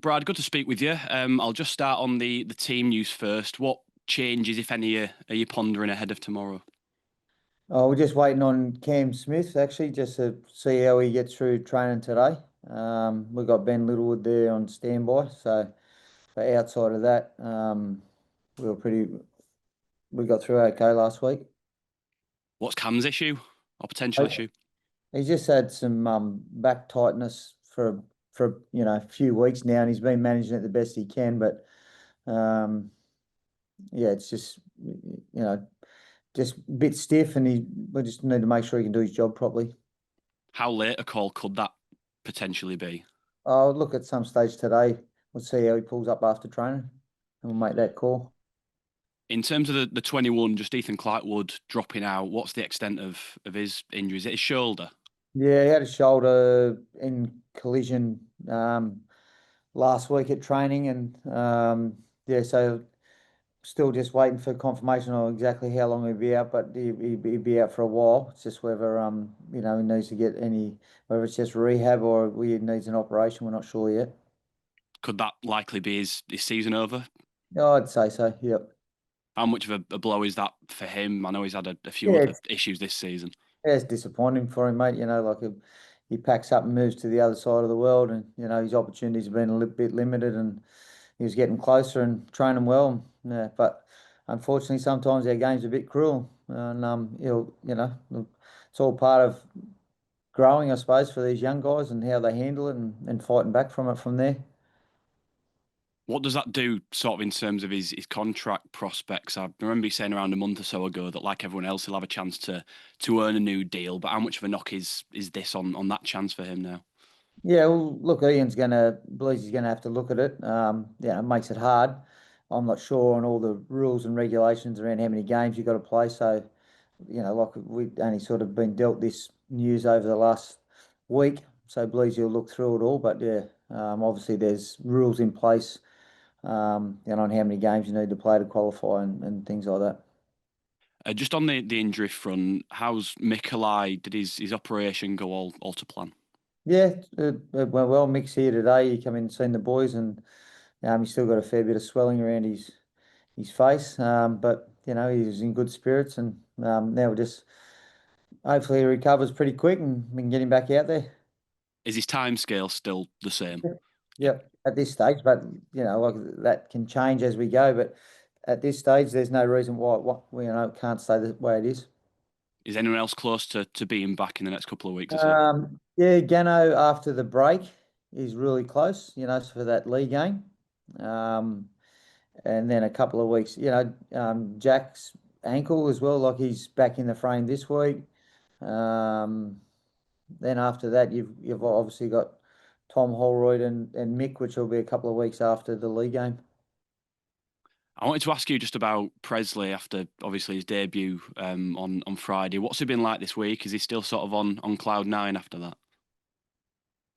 Brad, good to speak with you. I'll just start on the team news first. What changes, if any, are you pondering ahead of tomorrow? Oh, we're just waiting on Cam Smith actually, just to see how he gets through training today. We've got Ben Littlewood there on standby. But outside of that, we were pretty, we got through okay last week. What's Cam's issue or potential I- issue? He's just had some back tightness for a few weeks now, and he's been managing it the best he can. But um, yeah, it's just just a bit stiff, and we just need to make sure he can do his job properly. How late a call could that potentially be? I'll look at some stage today. We'll see how he pulls up after training, and we'll make that call. In terms of the 21, just Ethan Clark-Wood dropping out, what's the extent of his injury? Is it his shoulder? Yeah, he had a shoulder in collision last week at training, and yeah, so still just waiting for confirmation on exactly how long he'll be out, but he'll be out for a while. It's just whether he needs to get whether it's just rehab or he needs an operation. We're not sure yet. Could that likely be his season over? Yeah, I'd say so. Yep. How much of a blow is that for him? I know he's had a few Yeah, other issues this season. Yeah, it's disappointing for him, mate. He packs up and moves to the other side of the world, and his opportunities have been a little bit limited, and he was getting closer and training well. Yeah, but unfortunately, sometimes our game's a bit cruel, and it's all part of growing, I suppose, for these young guys and how they handle it and fighting back from it from there. What does that do, sort of, in terms of his contract prospects? I remember you saying around a month or so ago that, like everyone else, he'll have a chance to earn a new deal. But how much of a knock is this on that chance for him now? Yeah, well, look, believes he's gonna have to look at it. Yeah, it makes it hard. I'm not sure on all the rules and regulations around how many games you've got to play. So, like we've only sort of been dealt this news over the last week. So believes he'll look through it all. But yeah, obviously there's rules in place, on how many games you need to play to qualify and things like that. Just on the injury front, how's Mikolaj? Did his operation go all to plan? Yeah, it went well. Mick's here today. He come in and seen the boys, and he's still got a fair bit of swelling around his face. But he's in good spirits, and now we just hopefully he recovers pretty quick and we can get him back out there. Is his time scale still the same? Yeah. Yep, at this stage, but like that can change as we go. But at this stage, there's no reason why what we can't stay the way it is. Is anyone else close to being back in the next couple of weeks or so? Yeah, Gano after the break is really close, for that league game. Um, and then a couple of weeks, Jack's ankle as well, like he's back in the frame this week. Um, then after that, you've obviously got Tom Holroyd and Mick, which will be a couple of weeks after the league game. I wanted to ask you just about Presley after obviously his debut on Friday. What's he been like this week? Is he still sort of on cloud nine after that?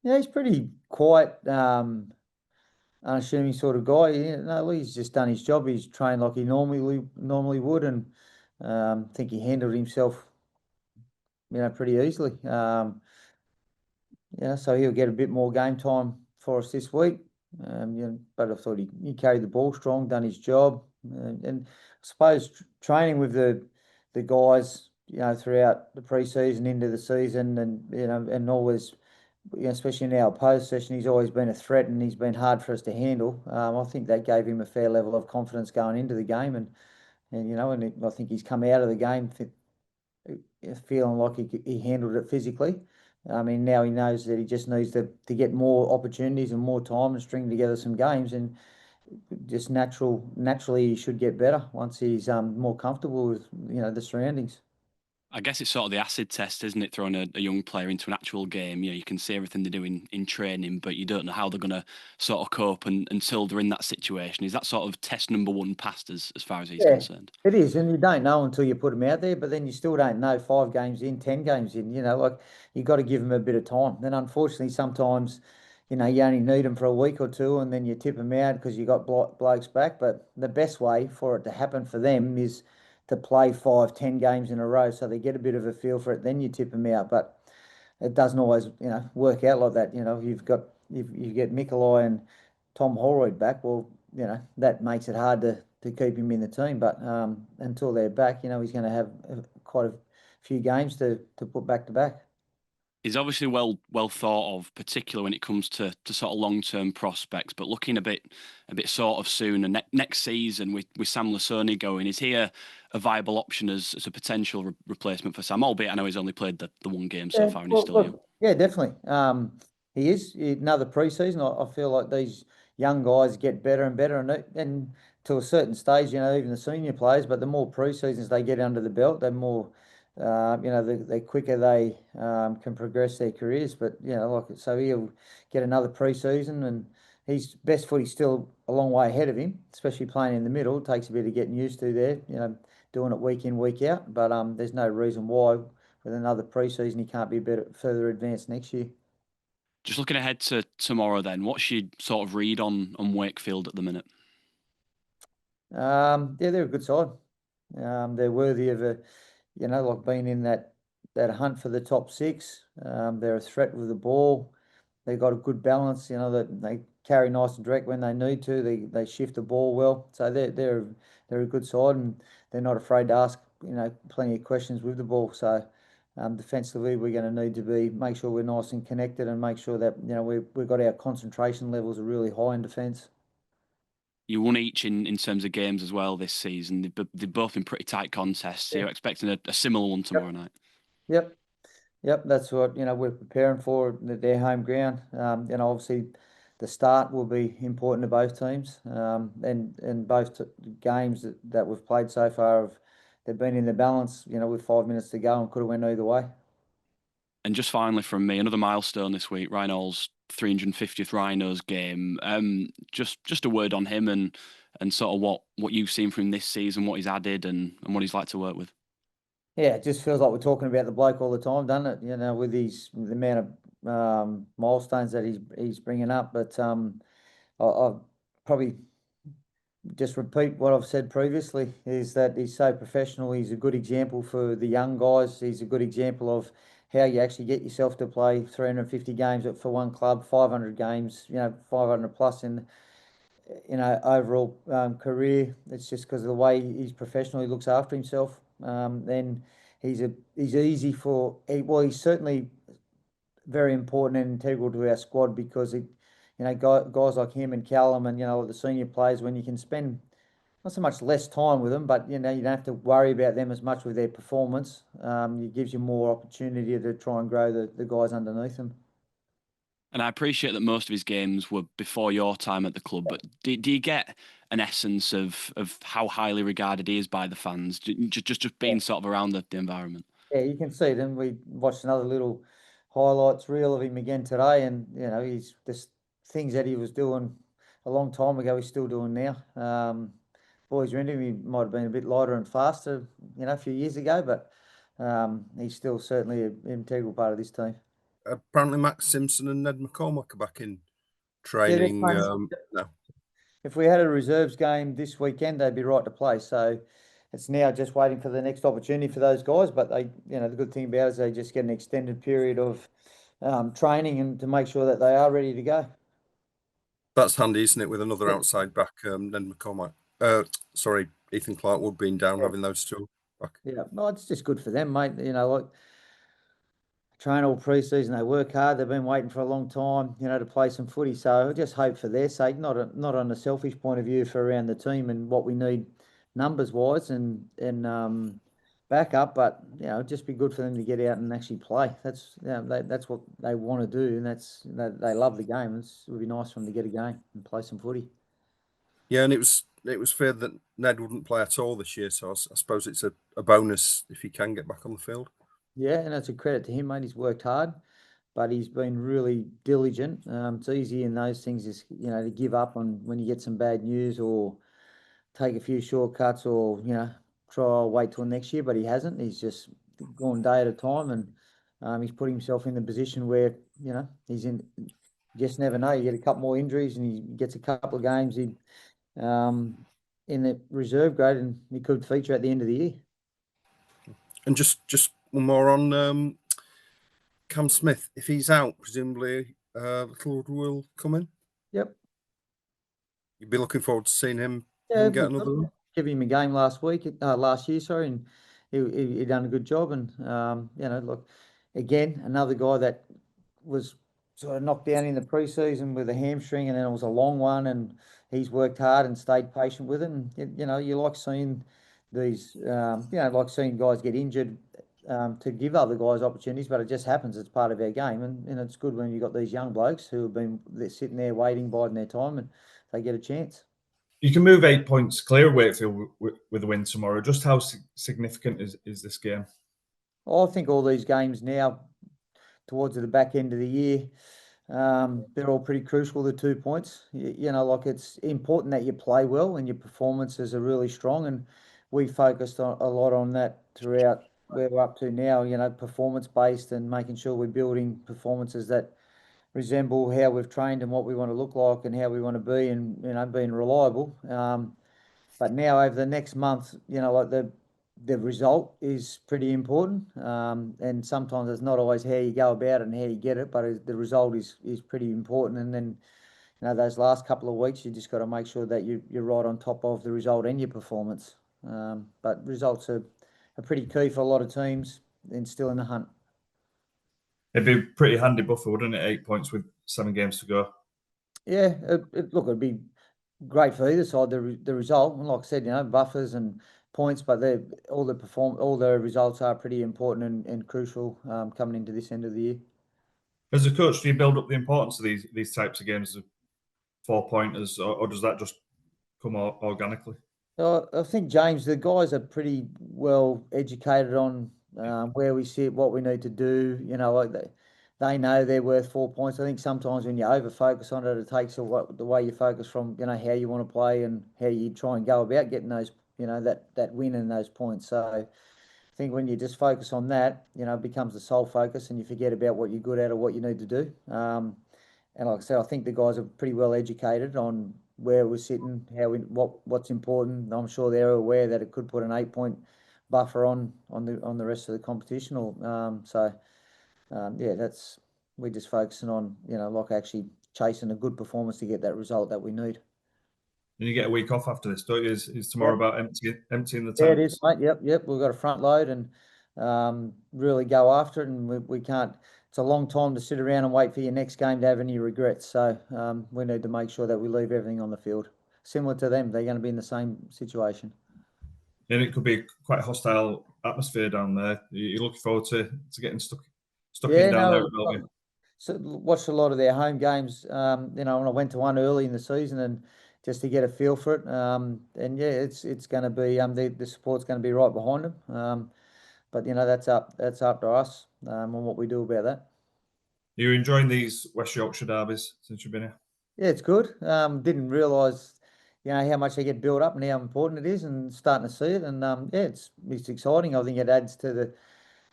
Yeah, he's pretty quiet, unassuming sort of guy. No, he's just done his job. He's trained like he normally would, and think he handled himself, pretty easily. So he'll get a bit more game time for us this week. But I thought he carried the ball strong, done his job, and I suppose training with the guys, throughout the preseason into the season, and always, especially in our post session, he's always been a threat and he's been hard for us to handle. I think that gave him a fair level of confidence going into the game, and I think he's come out of the game feeling like he handled it physically. I mean, now he knows that he just needs to get more opportunities and more time and string together some games, and just naturally he should get better once he's more comfortable with the surroundings. I guess it's sort of the acid test, isn't it? Throwing a young player into an actual game. You can see everything they do in training, but you don't know how they're going to sort of cope until they're in that situation. Is that sort of test number one passed as far as he's Yeah, concerned? it is, and you don't know until you put him out there. But then you still don't know 5 games in, 10 games in. Like you got to give him a bit of time. Then unfortunately, sometimes, you only need him for a week or two, and then you tip him out because you got blokes back. But the best way for it to happen for them is to play 5, 10 games in a row, so they get a bit of a feel for it. Then you tip him out, but it doesn't always, work out like that. You get Mikolaj and Tom Holroyd back, well, that makes it hard to keep him in the team. But until they're back, he's going to have quite a few games to put back to back. He's obviously well thought of, particularly when it comes to sort of long term prospects. But looking a bit sort of soon and next season with Sam Lasoni going, is he a viable option as a potential replacement for Sam? Albeit I know he's only played the one game so Yeah, far and he's well, still young. look, yeah, definitely. He is another preseason. I feel like these young guys get better and better, and to a certain stage, even the senior players. But the more preseasons they get under the belt, the more, the quicker they can progress their careers. But so he'll get another preseason, and he's best footy's still a long way ahead of him, especially playing in the middle. It takes a bit of getting used to there. Doing it week in, week out. But there's no reason why with another preseason, he can't be a bit further advanced next year. Just looking ahead to tomorrow, then, what's your sort of read on Wakefield at the minute? Yeah, they're a good side. They're worthy of like being in that hunt for the top six. They're a threat with the ball. They've got a good balance. That they carry nice and direct when they need to. They shift the ball well. So they're a good side, and they're not afraid to ask plenty of questions with the ball. So. Defensively, we're going to need to make sure we're nice and connected, and make sure that we've got our concentration levels are really high in defence. You won each in terms of games as well this season. They've both been pretty tight contests. So Yeah. you're expecting a similar one tomorrow Yep. night. Yep. Yep. That's what we're preparing for their home ground. Obviously, the start will be important to both teams. And both games that we've played so far they've been in the balance. With 5 minutes to go, and could have went either way. And just finally from me, another milestone this week, Rhinos' 350th Rhinos game. Just a word on him and sort of what you've seen from him this season, what he's added and what he's like to work with. Yeah, it just feels like we're talking about the bloke all the time, doesn't it? With the amount of milestones that he's bringing up. But I'll probably just repeat what I've said previously, is that he's so professional. He's a good example for the young guys. He's a good example of how you actually get yourself to play 350 games for one club, 500 games, 500 plus in overall career. It's just because of the way he's professional. He looks after himself. Then he's easy he's certainly very important and integral to our squad, because guys like him and Callum and the senior players, when you can spend not so much less time with them, but you don't have to worry about them as much with their performance. It gives you more opportunity to try and grow the guys underneath them. And I appreciate that most of his games were before your time at the club, but do you get an essence of how highly regarded he is by the fans, just being sort of around the environment? Yeah, you can see it. And we watched another little highlights reel of him again today, and he's just things that he was doing a long time ago, he's still doing now. Boys are into him. He might have been a bit lighter and faster, a few years ago, but he's still certainly an integral part of this team. Apparently, Max Simpson and Ned McCormack are back in Yeah, training. No. if we had a reserves game this weekend, they'd be right to play. So it's now just waiting for the next opportunity for those guys. But the good thing about it is they just get an extended period of training, and to make sure that they are ready to go. That's handy, isn't it? With another outside back, Ned McCormack. Sorry, Ethan Clark-Wood being down, having those two back. Yeah, well, it's just good for them, mate. Like train all pre-season, they work hard. They've been waiting for a long time, to play some footy. So I just hope for their sake, not on a selfish point of view for around the team and what we need numbers wise and back up, but just be good for them to get out and actually play. That's what they want to do, and they love the game. It would be nice for them to get a game and play some footy. Yeah, and it was fair that Ned wouldn't play at all this year, so I suppose it's a bonus if he can get back on the field. Yeah, and it's a credit to him, mate. He's worked hard, but he's been really diligent. It's easy in those things is to give up on when you get some bad news, or take a few shortcuts, or try wait till next year. But he hasn't. He's just gone day at a time, and he's put himself in the position where he's in. Just never know. You get a couple more injuries, and he gets a couple of games in the reserve grade, and he could feature at the end of the year. And just one more on Cam Smith. If he's out, presumably Littlewood will come in. Yep. You'd be looking forward to seeing him Yeah, get another one. give him a game last year, sorry, and he done a good job. And look, again, another guy that was sort of knocked down in the preseason with a hamstring, and then it was a long one, and he's worked hard and stayed patient with it. And you like seeing these, like seeing guys get injured to give other guys opportunities, but it just happens. It's part of our game, and it's good when you've got these young blokes who have they're sitting there waiting, biding their time, and they get a chance. You can move 8 points clear of Wakefield with a win tomorrow. Just how significant is this game? I think all these games now, towards the back end of the year, they're all pretty crucial, the 2 points. Like it's important that you play well and your performances are really strong. And we focused a lot on that throughout where we're up to now, performance based and making sure we're building performances that resemble how we've trained and what we want to look like and how we want to be, and, being reliable. But now over the next month, like the result is pretty important. And sometimes it's not always how you go about it and how you get it, but the result is pretty important. And then, those last couple of weeks, you just got to make sure that you're right on top of the result and your performance. But results are pretty key for a lot of teams and still in the hunt. It'd be a pretty handy buffer, wouldn't it? 8 points with 7 games to go. Yeah, look, it'd be great for either side. The result, and like I said, buffers and points, but all the results are pretty important and crucial coming into this end of the year. As a coach, do you build up the importance of these types of games, of 4-pointers, or does that just come organically? I think, James, the guys are pretty well educated on where we sit, what we need to do. Like they know they're worth 4 points. I think sometimes when you over focus on it, it takes the way you focus from how you want to play and how you try and go about getting those that win and those points. So I think when you just focus on that, it becomes the sole focus, and you forget about what you're good at or what you need to do. And like I said, I think the guys are pretty well educated on where we're sitting, what's important. I'm sure they're aware that it could put an 8-point buffer on the rest of the competition. We're just focusing on like actually chasing a good performance to get that result that we need. And you get a week off after this, don't you? Is tomorrow about emptying the tanks? Yeah, it is, mate. Yep. We've got a front load and really go after it, and we can't. It's a long time to sit around and wait for your next game to have any regrets. So we need to make sure that we leave everything on the field. Similar to them, they're going to be in the same situation. And it could be quite a hostile atmosphere down there. You're looking forward to getting stuck in down there at Belgium. So watched a lot of their home games. When I went to one early in the season, and just to get a feel for it. And yeah, it's going to be the support's going to be right behind them. But that's up to us on what we do about that. Are you enjoying these West Yorkshire derbies since you've been here? Yeah, it's good. Didn't realise, how much they get built up and how important it is, and starting to see it. And it's exciting. I think it adds to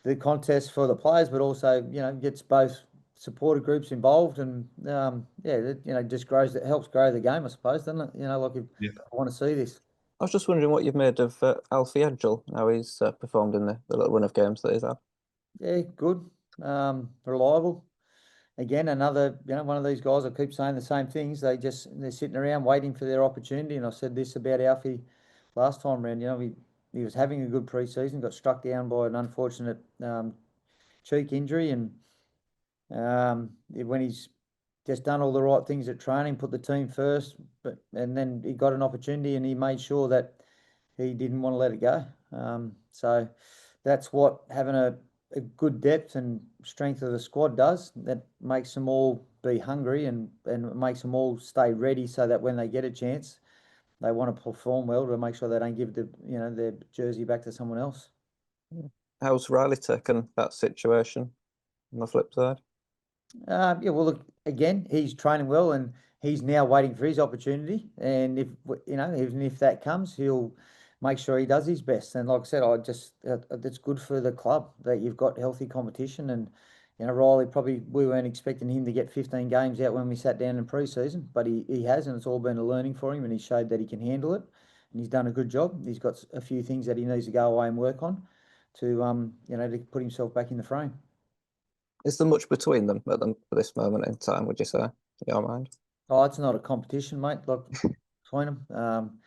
the contest for the players, but also gets both supporter groups involved, and just helps grow the game, I suppose, doesn't it? Like if I want to see this. I was just wondering what you've made of Alfie Edgell, how he's performed in the little run of games that he's had. Yeah, good, reliable. Again, another, one of these guys. I keep saying the same things. They're sitting around waiting for their opportunity. And I said this about Alfie last time round. He was having a good preseason, got struck down by an unfortunate cheek injury, and when he's just done all the right things at training, put the team first, and then he got an opportunity and he made sure that he didn't want to let it go. So that's what having a good depth and strength of the squad does. That makes them all be hungry and makes them all stay ready, so that when they get a chance, they want to perform well to make sure they don't give their jersey back to someone else. How's Riley taken that situation on the flip side? Well, look, again, he's training well, and he's now waiting for his opportunity. And even if that comes, he'll make sure he does his best. And like I said, it's good for the club that you've got healthy competition. And Riley, we weren't expecting him to get 15 games out when we sat down in pre-season, but he has, and it's all been a learning for him, and he showed that he can handle it, and he's done a good job. He's got a few things that he needs to go away and work on to to put himself back in the frame. Is there much between them at this moment in time, would you say, in your mind? Oh, it's not a competition, mate. Look, between them.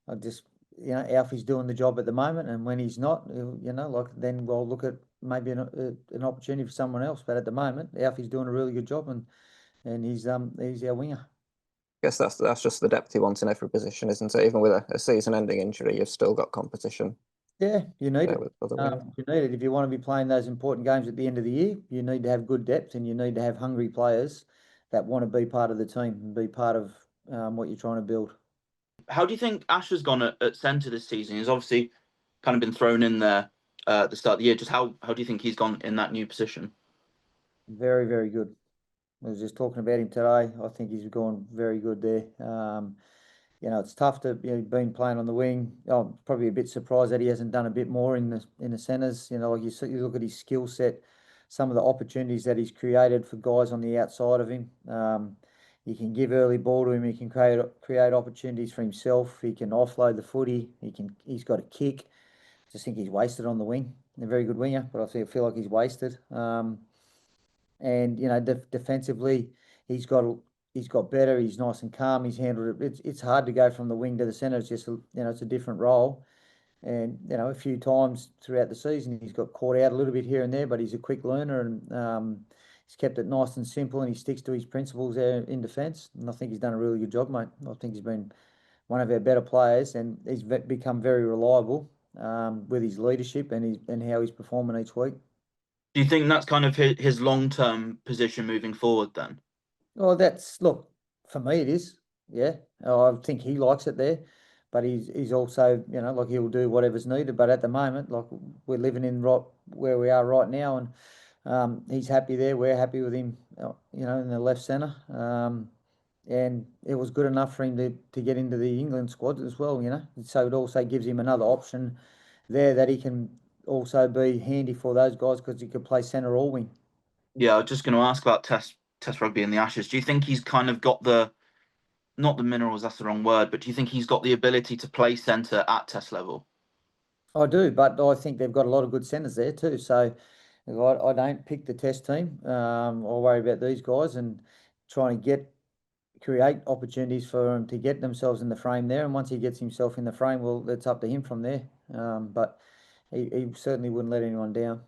I just, Alfie's doing the job at the moment, and when he's not, then we'll look at maybe an opportunity for someone else. But at the moment, Alfie's doing a really good job, and he's our winger. I guess that's just the depth he wants in every position, isn't it? Even with a season-ending injury, you've still got competition. Yeah, you need there it. with other wingers. You need it if you want to be playing those important games at the end of the year. You need to have good depth, and you need to have hungry players that want to be part of the team and be part of what you're trying to build. How do you think Ash has gone at centre this season? He's obviously kind of been thrown in there at the start of the year. Just how do you think he's gone in that new position? Very, very good. I was just talking about him today. I think he's gone very good there. It's tough to been playing on the wing. I'm probably a bit surprised that he hasn't done a bit more in the centres. Like you look at his skill set, some of the opportunities that he's created for guys on the outside of him. You can give early ball to him. He can create opportunities for himself. He can offload the footy. He's got a kick. I just think he's wasted on the wing. He's a very good winger, but I feel like he's wasted. And defensively, he's got better. He's nice and calm. He's handled it. It's hard to go from the wing to the centre. It's just it's a different role. And a few times throughout the season, he's got caught out a little bit here and there, but he's a quick learner, and he's kept it nice and simple, and he sticks to his principles there in defence. And I think he's done a really good job, mate. I think he's been one of our better players, and he's become very reliable with his leadership and how he's performing each week. Do you think that's kind of his long-term position moving forward then? Well, look, for me it is. Yeah, I think he likes it there, but he's also like he'll do whatever's needed. But at the moment, like we're living in where we are right now, and he's happy there. We're happy with him, in the left centre. And it was good enough for him to get into the England squad as well. So it also gives him another option there that he can also be handy for those guys because he could play centre or wing. Yeah, I was just going to ask about Test rugby in the Ashes. Do you think he's kind of got not the minerals, that's the wrong word, but do you think he's got the ability to play centre at Test level? I do, but I think they've got a lot of good centres there too. So I don't pick the Test team. I worry about these guys and trying to create opportunities for them to get themselves in the frame there. And once he gets himself in the frame, well, it's up to him from there. But he certainly wouldn't let anyone down.